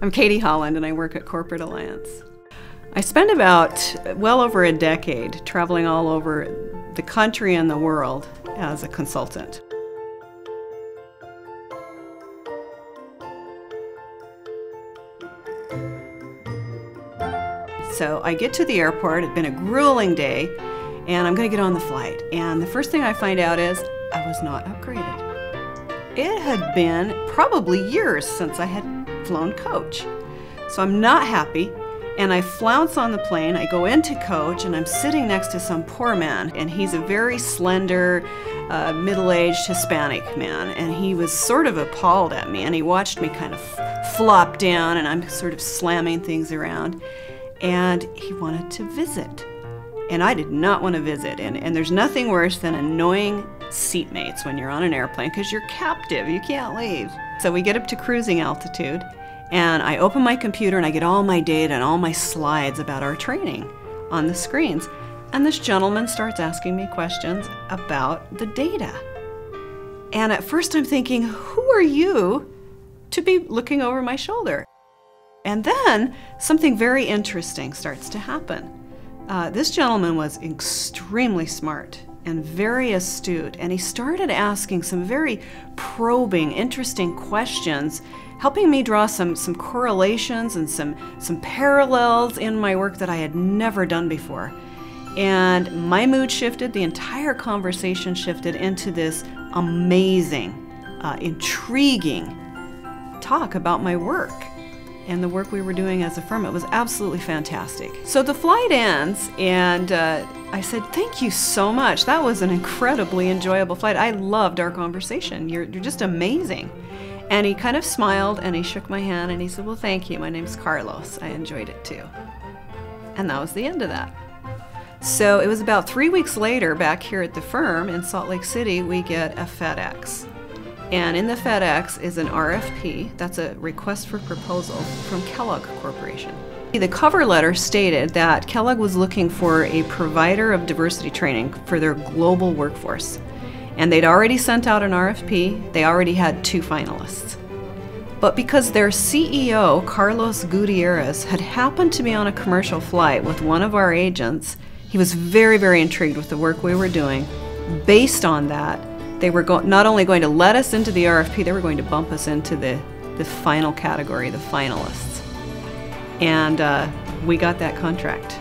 I'm Katie Holland and I work at Corporate Alliance. I spent about well over a decade traveling all over the country and the world as a consultant. So I get to the airport, it's been a grueling day, and I'm going to get on the flight. And the first thing I find out is I was not upgraded. It had been probably years since I had flown coach. So I'm not happy, and I flounce on the plane. I go into coach, and I'm sitting next to some poor man, and he's a very slender, middle-aged Hispanic man, and he was sort of appalled at me, and he watched me kind of flop down, and I'm sort of slamming things around. And he wanted to visit. And I did not want to visit. And there's nothing worse than annoying seatmates when you're on an airplane because you're captive, you can't leave. So we get up to cruising altitude and I open my computer and I get all my data and all my slides about our training on the screens. And this gentleman starts asking me questions about the data. And at first I'm thinking, who are you to be looking over my shoulder? And then something very interesting starts to happen. This gentleman was extremely smart and very astute, and he started asking some very probing, interesting questions, helping me draw some correlations and some parallels in my work that I had never done before. And my mood shifted, the entire conversation shifted into this amazing, intriguing talk about my work and the work we were doing as a firm. It was absolutely fantastic. So the flight ends, and I said, thank you so much. That was an incredibly enjoyable flight. I loved our conversation. You're just amazing. And he kind of smiled, and he shook my hand, and he said, well, thank you. My name's Carlos. I enjoyed it too. And that was the end of that. So it was about 3 weeks later, back here at the firm in Salt Lake City, we get a FedEx. And in the FedEx is an RFP, that's a request for proposal from Kellogg Corporation. The cover letter stated that Kellogg was looking for a provider of diversity training for their global workforce. And they'd already sent out an RFP, they already had 2 finalists. But because their CEO, Carlos Gutierrez, had happened to be on a commercial flight with one of our agents, he was very, very intrigued with the work we were doing. Based on that, they were not only going to let us into the RFP, they were going to bump us into the final category, the finalists. And we got that contract.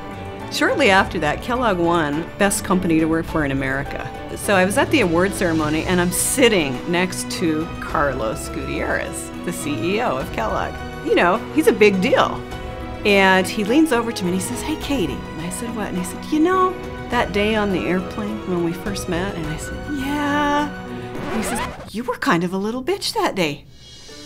Shortly after that, Kellogg won Best Company to Work For in America. So I was at the award ceremony and I'm sitting next to Carlos Gutierrez, the CEO of Kellogg. You know, he's a big deal. And he leans over to me and he says, hey Katie. And I said, what? And he said, you know, that day on the airplane when we first met? And I said, yeah. And he says, you were kind of a little bitch that day.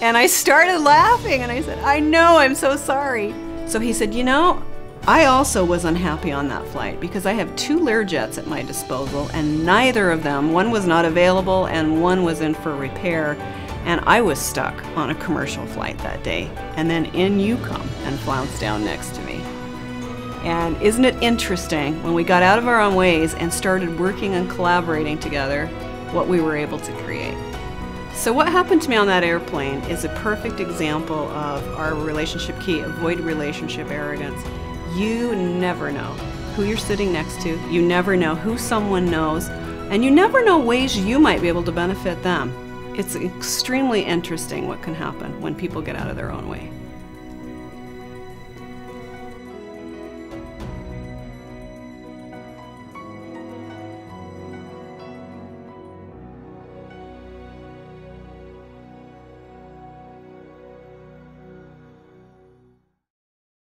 And I started laughing and I said, I know, I'm so sorry. So he said, you know, I also was unhappy on that flight because I have 2 Learjets at my disposal and neither of them, one was not available and one was in for repair. And I was stuck on a commercial flight that day. And then in you come and flounce down next to me. And isn't it interesting, when we got out of our own ways and started working and collaborating together, what we were able to create. So what happened to me on that airplane is a perfect example of our relationship key, avoid relationship arrogance. You never know who you're sitting next to, you never know who someone knows, and you never know ways you might be able to benefit them. It's extremely interesting what can happen when people get out of their own way.